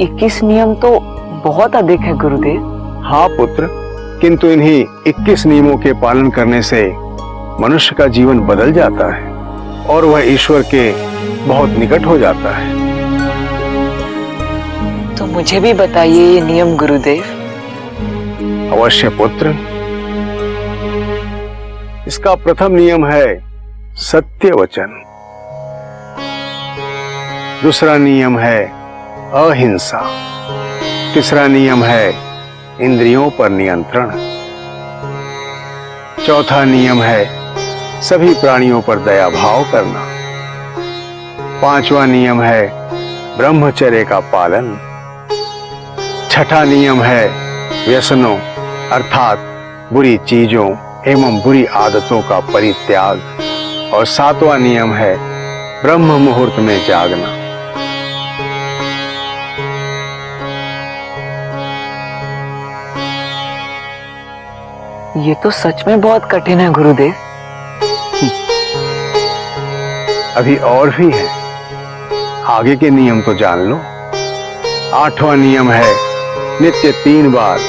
21 नियम तो बहुत अधिक है गुरुदेव। हाँ पुत्र, किंतु इन्हीं 21 नियमों के पालन करने से मनुष्य का जीवन बदल जाता है और वह ईश्वर के बहुत निकट हो जाता है। तो मुझे भी बताइए ये नियम गुरुदेव। अवश्य पुत्र। इसका प्रथम नियम है सत्य वचन। दूसरा नियम है अहिंसा। तीसरा नियम है इंद्रियों पर नियंत्रण। चौथा नियम है सभी प्राणियों पर दया भाव करना। पांचवा नियम है ब्रह्मचर्य का पालन। छठा नियम है व्यसनों अर्थात बुरी चीजों एवं बुरी आदतों का परित्याग। और सातवां नियम है ब्रह्म मुहूर्त में जागना। ये तो सच में बहुत कठिन है गुरुदेव। अभी और भी है, आगे के नियम तो जान लो। आठवां नियम है नित्य 3 बार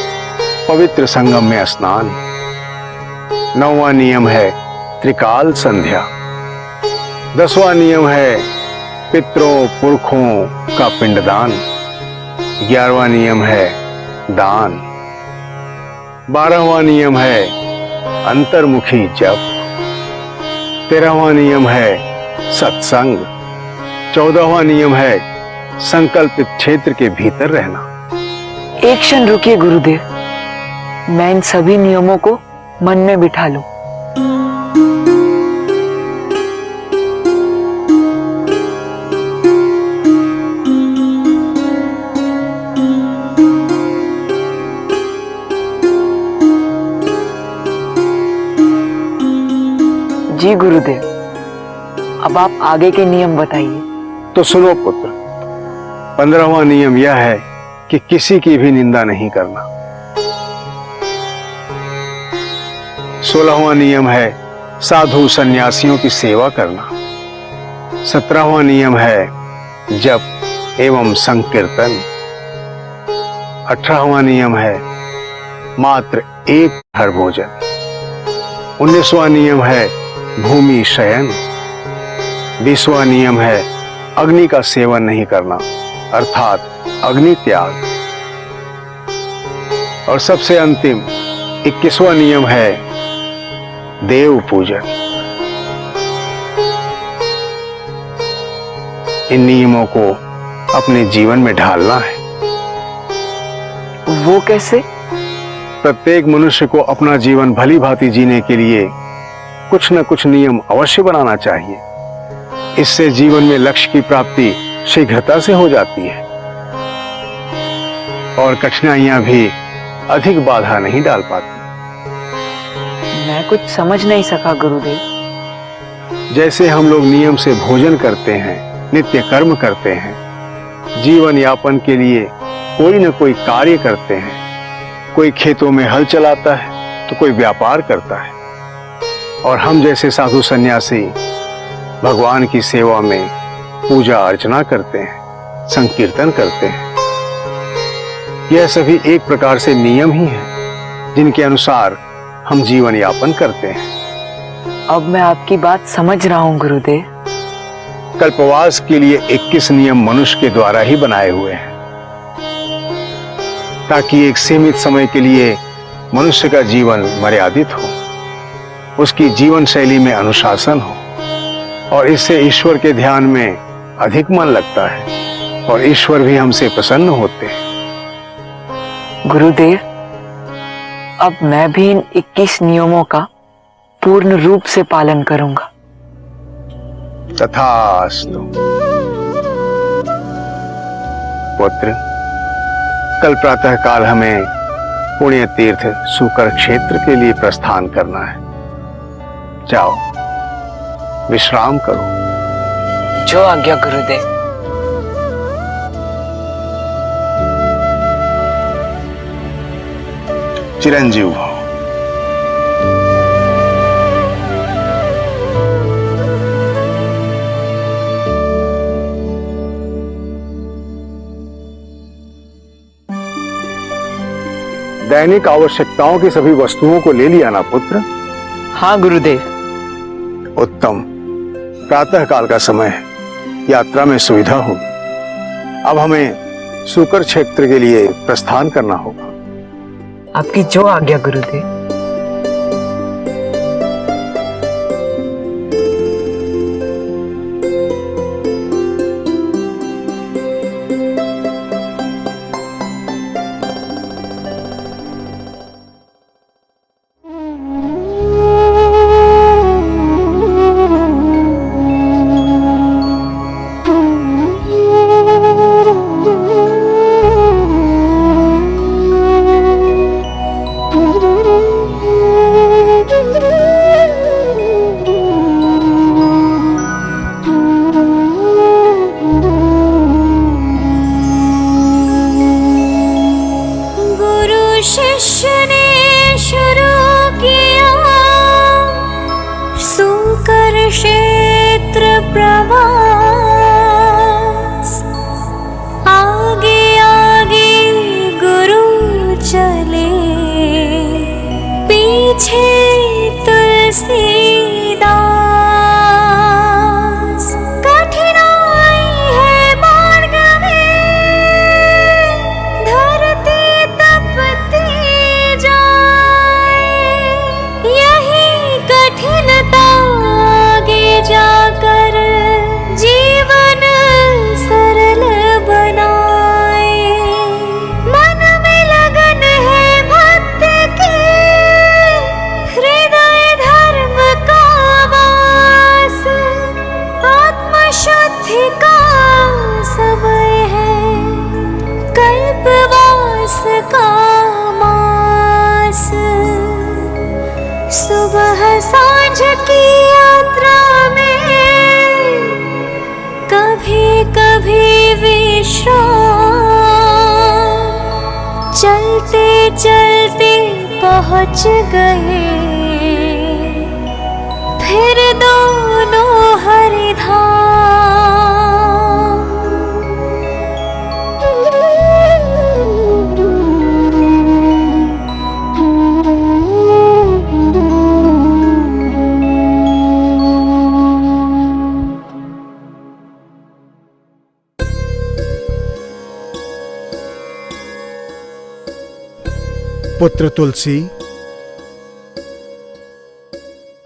पवित्र संगम में स्नान। नौवां नियम है त्रिकाल संध्या। 10वां नियम है पितरों पुरखों का पिंडदान। 11वां नियम है दान। 12वां नियम है अंतर्मुखी जप। 13वां नियम है सत्संग। 14वां नियम है संकल्पित क्षेत्र के भीतर रहना। एक क्षण रुकिए गुरुदेव, मैं इन सभी नियमों को मन में बिठा लूं। जी गुरुदेव, अब आप आगे के नियम बताइए। तो सुनो पुत्र, 15वां नियम यह है कि किसी की भी निंदा नहीं करना। 16वां नियम है साधु सन्यासियों की सेवा करना। 17वां नियम है जप एवं संकीर्तन। 18वां नियम है मात्र एक हर भोजन। 19वां नियम है भूमि शयन। 20वां नियम है अग्नि का सेवन नहीं करना अर्थात अग्नि त्याग। और सबसे अंतिम 21वां नियम है देव पूजन। इन नियमों को अपने जीवन में ढालना है। वो कैसे? प्रत्येक मनुष्य को अपना जीवन भली भांति जीने के लिए कुछ न कुछ नियम अवश्य बनाना चाहिए। इससे जीवन में लक्ष्य की प्राप्ति शीघ्रता से हो जाती है और कठिनाइयां भी अधिक बाधा नहीं डाल पाती। मैं कुछ समझ नहीं सका गुरुदेव। जैसे हम लोग नियम से भोजन करते हैं, नित्य कर्म करते हैं, जीवन यापन के लिए कोई न कोई कार्य करते हैं। कोई खेतों में हल चलाता है तो कोई व्यापार करता है और हम जैसे साधु सन्यासी भगवान की सेवा में पूजा अर्चना करते हैं, संकीर्तन करते हैं। यह सभी एक प्रकार से नियम ही हैं जिनके अनुसार हम जीवन यापन करते हैं। अब मैं आपकी बात समझ रहा हूँ गुरुदेव। कल्पवास के लिए 21 नियम मनुष्य के द्वारा ही बनाए हुए हैं ताकि एक सीमित समय के लिए मनुष्य का जीवन मर्यादित हो, उसकी जीवन शैली में अनुशासन हो और इससे ईश्वर के ध्यान में अधिक मन लगता है और ईश्वर भी हमसे प्रसन्न होते हैं। गुरुदेव, अब मैं भी इन 21 नियमों का पूर्ण रूप से पालन करूंगा। तथास्तु। पुत्र, कल प्रातः काल हमें पुण्य तीर्थ सूकर क्षेत्र के लिए प्रस्थान करना है। जाओ, विश्राम करो। जो आज्ञा गुरुदेव। चिरंजीव भव। दैनिक आवश्यकताओं की सभी वस्तुओं को ले लिया ना पुत्र? हाँ गुरुदेव। उत्तम। प्रातः काल का समय है, यात्रा में सुविधा होगी। अब हमें सूकर क्षेत्र के लिए प्रस्थान करना होगा। आपकी जो आज्ञा गुरुदेव। शिष्य ने शुरू किया सूकर क्षेत्र प्रवास। आगे आगे गुरु चले, पीछे तुलसीदास। कठिनाई है मार्ग में, धरती तपती जाए। यही कठिनता आगे जाकर जीवन सरल बनाए। मन में लगन है भक्ति की, हृदय धर्म का वास। आत्मशुद्धि का समय है, कल्पवास का मास। सुबह सांझ की यात्रा में कभी कभी विश्राम। चलते चलते पहुंच गए फिर दोनों हरिधाम। पुत्र तुलसी,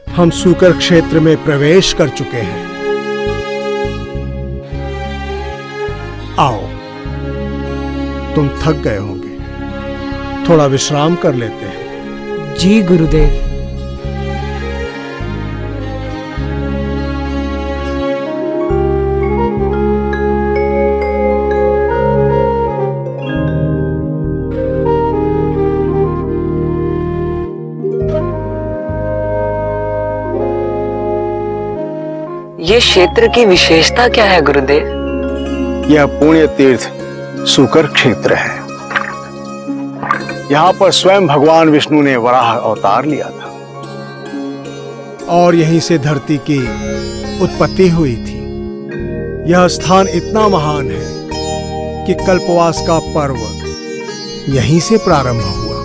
हम सूकर क्षेत्र में प्रवेश कर चुके हैं। आओ, तुम थक गए होंगे, थोड़ा विश्राम कर लेते हैं। जी गुरुदेव। ये क्षेत्र की विशेषता क्या है गुरुदेव? यह पुण्य तीर्थ सूकर क्षेत्र है। यहाँ पर स्वयं भगवान विष्णु ने वराह अवतार लिया था और यहीं से धरती की उत्पत्ति हुई थी। यह स्थान इतना महान है कि कल्पवास का पर्व यहीं से प्रारंभ हुआ।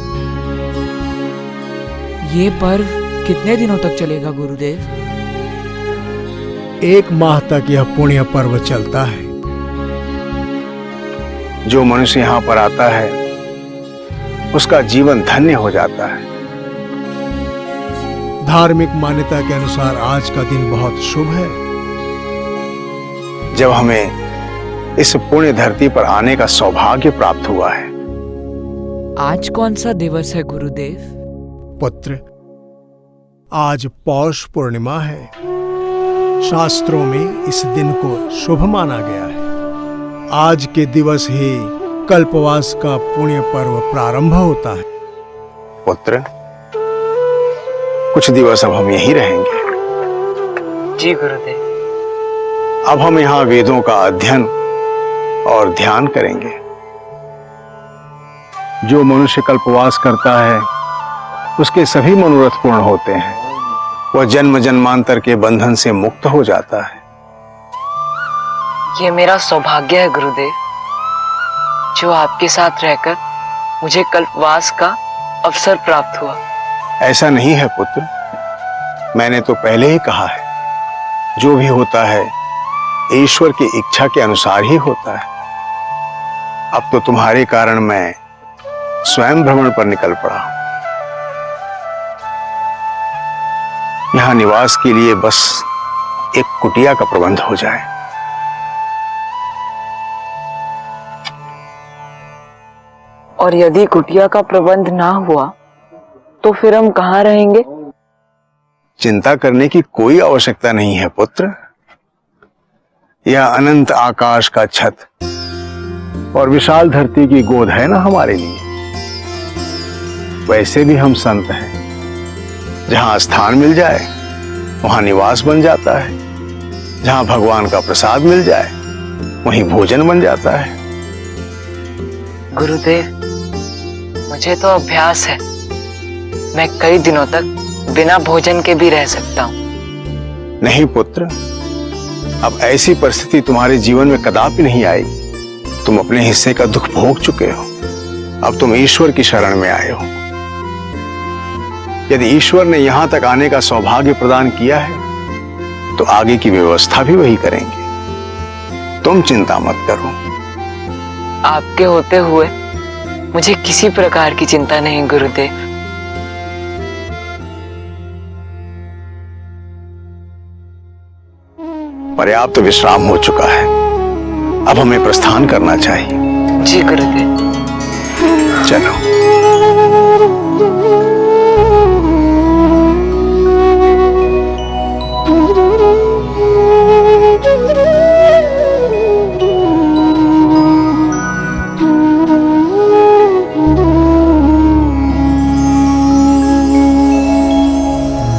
ये पर्व कितने दिनों तक चलेगा गुरुदेव? 1 माह तक यह पुण्य पर्व चलता है। जो मनुष्य यहाँ पर आता है उसका जीवन धन्य हो जाता है। धार्मिक मान्यता के अनुसार आज का दिन बहुत शुभ है। जब हमें इस पुण्य धरती पर आने का सौभाग्य प्राप्त हुआ है। आज कौन सा दिवस है गुरुदेव? पुत्र, आज पौष पूर्णिमा है। शास्त्रों में इस दिन को शुभ माना गया है। आज के दिवस ही कल्पवास का पुण्य पर्व प्रारंभ होता है। पुत्र, कुछ दिवस अब हम यहीं रहेंगे। जी गुरुदेव। अब हम यहाँ वेदों का अध्ययन और ध्यान करेंगे। जो मनुष्य कल्पवास करता है उसके सभी मनोरथ पूर्ण होते हैं। वह जन्म जन्मांतर के बंधन से मुक्त हो जाता है। ये मेरा सौभाग्य है गुरुदेव, जो आपके साथ रहकर मुझे कल्पवास का अवसर प्राप्त हुआ। ऐसा नहीं है पुत्र, मैंने तो पहले ही कहा है, जो भी होता है ईश्वर की इच्छा के अनुसार ही होता है। अब तो तुम्हारे कारण मैं स्वयं भ्रमण पर निकल पड़ा हूं। यहां निवास के लिए बस एक कुटिया का प्रबंध हो जाए। और यदि कुटिया का प्रबंध ना हुआ तो फिर हम कहाँ रहेंगे? चिंता करने की कोई आवश्यकता नहीं है पुत्र। यह अनंत आकाश का छत और विशाल धरती की गोद है ना हमारे लिए। वैसे भी हम संत हैं, जहां स्थान मिल जाए वहां निवास बन जाता है, जहां भगवान का प्रसाद मिल जाए वहीं भोजन बन जाता है। गुरुदेव, मुझे तो अभ्यास है, मैं कई दिनों तक बिना भोजन के भी रह सकता हूँ। नहीं पुत्र, अब ऐसी परिस्थिति तुम्हारे जीवन में कदापि नहीं आएगी। तुम अपने हिस्से का दुख भोग चुके हो, अब तुम ईश्वर की शरण में आए हो। यदि ईश्वर ने यहां तक आने का सौभाग्य प्रदान किया है तो आगे की व्यवस्था भी वही करेंगे। तुम चिंता मत करो। आपके होते हुए मुझे किसी प्रकार की चिंता नहीं गुरुदेव। पर्याप्त विश्राम हो चुका है, अब हमें प्रस्थान करना चाहिए। जी गुरुदेव। चलो।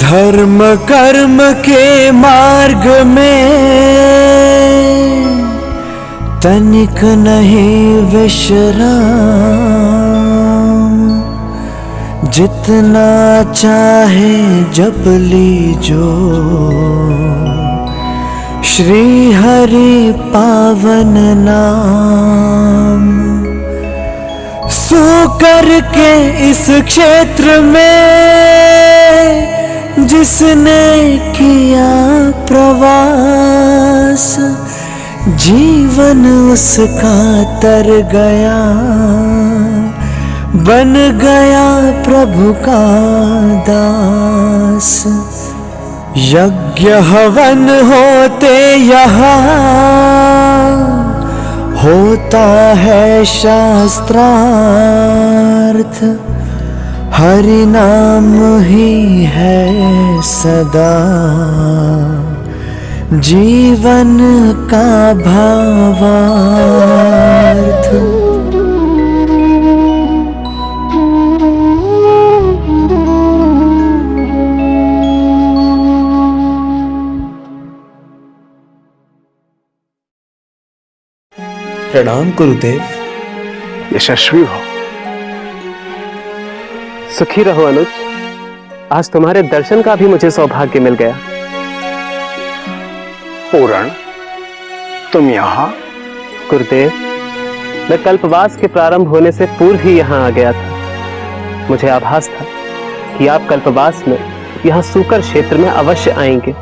धर्म कर्म के मार्ग में तनिक नहीं विश्राम, जितना चाहे जप लीजो श्री हरि पावन नाम। सो करके इस क्षेत्र में जिसने किया प्रवास, जीवन उसका तर गया, बन गया प्रभु का दास। यज्ञ हवन होते यहाँ होता है शास्त्रार्थ, हरि नाम ही है सदा जीवन का भावार्थ। प्रणाम गुरुदेव। यशस्वी हो। सुखी रहो अनुज, आज तुम्हारे दर्शन का भी मुझे सौभाग्य मिल गया। पूर्ण, तुम यहाँ? गुरुदेव, मैं कल्पवास के प्रारंभ होने से पूर्व ही यहाँ आ गया था। मुझे आभास था कि आप कल्पवास में यहाँ सूकर क्षेत्र में अवश्य आएंगे।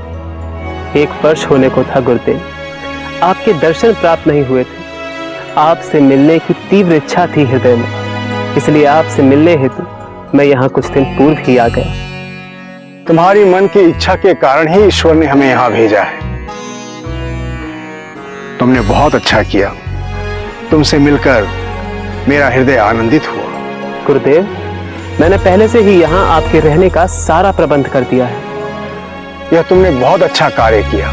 1 वर्ष होने को था गुरुदेव, आपके दर्शन प्राप्त नहीं हुए थे। आपसे मिलने की तीव्र इच्छा थी हृदय में, इसलिए आपसे मिलने हेतु मैं यहाँ कुछ दिन पूर्व ही आ गया। तुम्हारी मन की इच्छा के कारण ही ईश्वर ने हमें यहाँ भेजा है। तुमने बहुत अच्छा किया, तुमसे मिलकर मेरा हृदय आनंदित हुआ। गुरुदेव, मैंने पहले से ही यहाँ आपके रहने का सारा प्रबंध कर दिया है। यह तुमने बहुत अच्छा कार्य किया।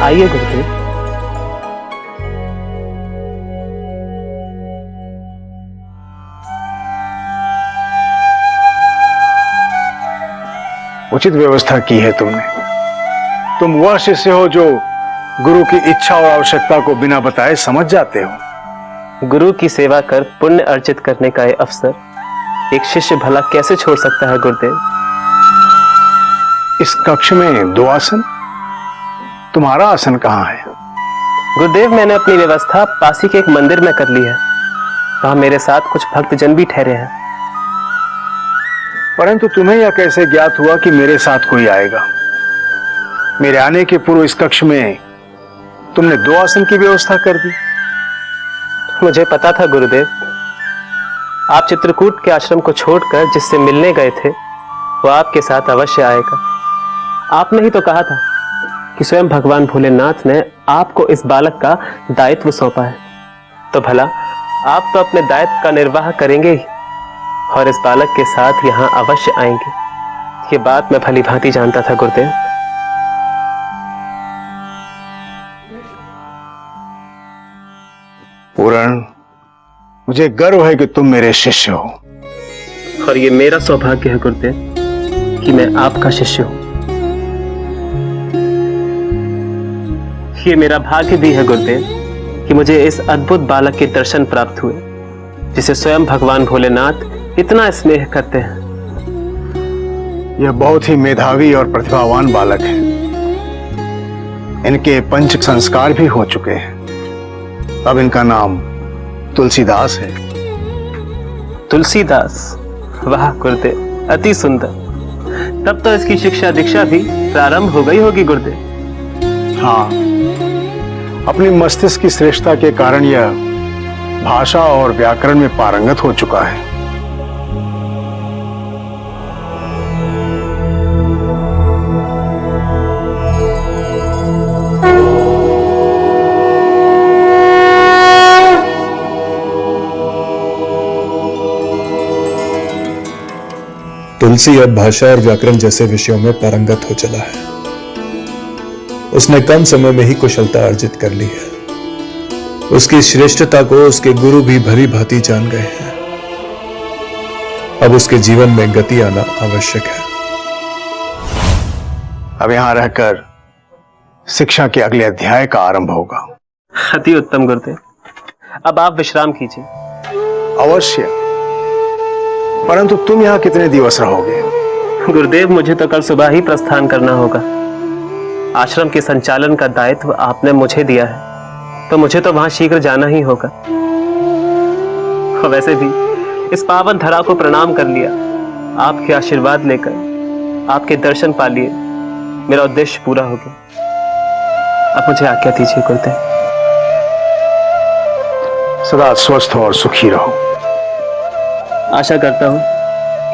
आइए गुरुदेव। उचित व्यवस्था की है तुमने। तुम वह शिष्य हो जो गुरु की इच्छा और आवश्यकता को बिना बताए समझ जाते हो। गुरु की सेवा कर पुण्य अर्जित करने का यह अवसर एक शिष्य भला कैसे छोड़ सकता है गुरुदेव? इस कक्ष में 2 आसन, तुम्हारा आसन कहाँ है? गुरुदेव, मैंने अपनी व्यवस्था पासी के एक मंदिर में कर ली है। वहां मेरे साथ कुछ भक्तजन भी ठहरे हैं। परंतु तुम्हें यह कैसे ज्ञात हुआ कि मेरे साथ कोई आएगा? मेरे आने के पूर्व इस कक्ष में तुमने 2 आसन की व्यवस्था कर दी। मुझे पता था गुरुदेव, आप चित्रकूट के आश्रम को छोड़कर जिससे मिलने गए थे वो आपके साथ अवश्य आएगा। आपने ही तो कहा था कि स्वयं भगवान भोलेनाथ ने आपको इस बालक का दायित्व सौंपा है, तो भला आप तो अपने दायित्व का निर्वाह करेंगे ही और इस बालक के साथ यहाँ अवश्य आएंगे। ये बात मैं भली भांति जानता था गुरुदेव। पूरण, मुझे गर्व है कि तुम मेरे शिष्य हो। और ये मेरा सौभाग्य है गुरुदेव कि मैं आपका शिष्य हूं। ये मेरा भाग्य भी है गुरुदेव कि मुझे इस अद्भुत बालक के दर्शन प्राप्त हुए जिसे स्वयं भगवान भोलेनाथ इतना स्नेह करते हैं। यह बहुत ही मेधावी और प्रतिभावान बालक है। इनके पंच संस्कार भी हो चुके हैं। अब इनका नाम तुलसीदास है। तुलसीदास, वाह गुरुदेव, अति सुंदर। तब तो इसकी शिक्षा दीक्षा भी प्रारंभ हो गई होगी गुरुदेव। हाँ, अपनी मस्तिष्क की श्रेष्ठता के कारण यह भाषा और व्याकरण में पारंगत हो चुका है। तुलसी अब भाषा और व्याकरण जैसे विषयों में पारंगत हो चला है। उसने कम समय में ही कुशलता अर्जित कर ली है। उसकी श्रेष्ठता को उसके गुरु भी भली भांति जान गए हैं। अब उसके जीवन में गति आना आवश्यक है। अब यहां रहकर शिक्षा के अगले अध्याय का आरंभ होगा। अति उत्तम गुरुदेव, अब आप विश्राम कीजिए। अवश्य, परंतु तुम यहां कितने दिवस रहोगे? गुरुदेव, मुझे तो कल सुबह ही प्रस्थान करना होगा। आश्रम के संचालन का दायित्व आपने मुझे दिया है, तो मुझे तो वहां शीघ्र जाना ही होगा। और वैसे भी इस पावन धरा को प्रणाम कर लिया, आपके आशीर्वाद लेकर आपके दर्शन पा लिए, मेरा उद्देश्य पूरा हो गया। अब मुझे आज्ञा दीजिए गुरुदेव। सदा स्वस्थ और सुखी रहो। आशा करता हूं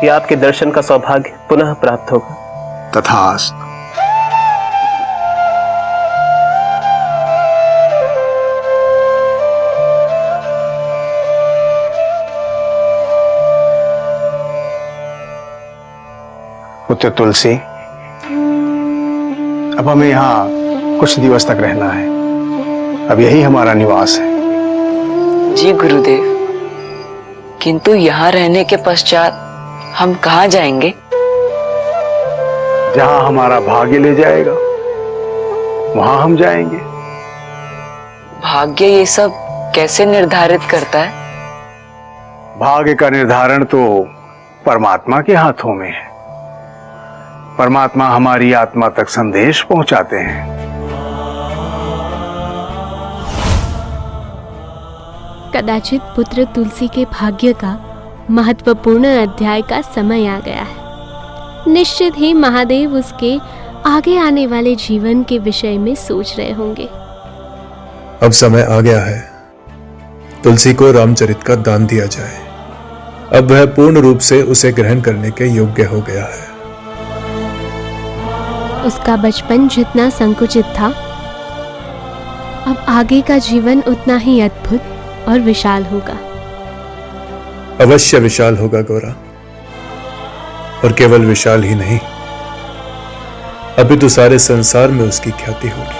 कि आपके दर्शन का सौभाग्य पुनः प्राप्त होगा। तथास्तु। पुत्र तुलसी, अब हमें यहाँ कुछ दिवस तक रहना है। अब यही हमारा निवास है। जी गुरुदेव, किंतु यहाँ रहने के पश्चात हम कहाँ जाएंगे? जहाँ हमारा भाग्य ले जाएगा वहां हम जाएंगे। भाग्य ये सब कैसे निर्धारित करता है? भाग्य का निर्धारण तो परमात्मा के हाथों में है। परमात्मा हमारी आत्मा तक संदेश पहुंचाते हैं। कदाचित पुत्र तुलसी के भाग्य का महत्वपूर्ण अध्याय का समय आ गया है। निश्चित ही महादेव उसके आगे आने वाले जीवन के विषय में सोच रहे होंगे। अब समय आ गया है, तुलसी को रामचरित का दान दिया जाए। अब वह पूर्ण रूप से उसे ग्रहण करने के योग्य हो गया है। उसका बचपन जितना संकुचित था, अब आगे का जीवन उतना ही अद्भुत और विशाल होगा। अवश्य विशाल होगा गौरा, और केवल विशाल ही नहीं, अभी तो सारे संसार में उसकी ख्याति होगी।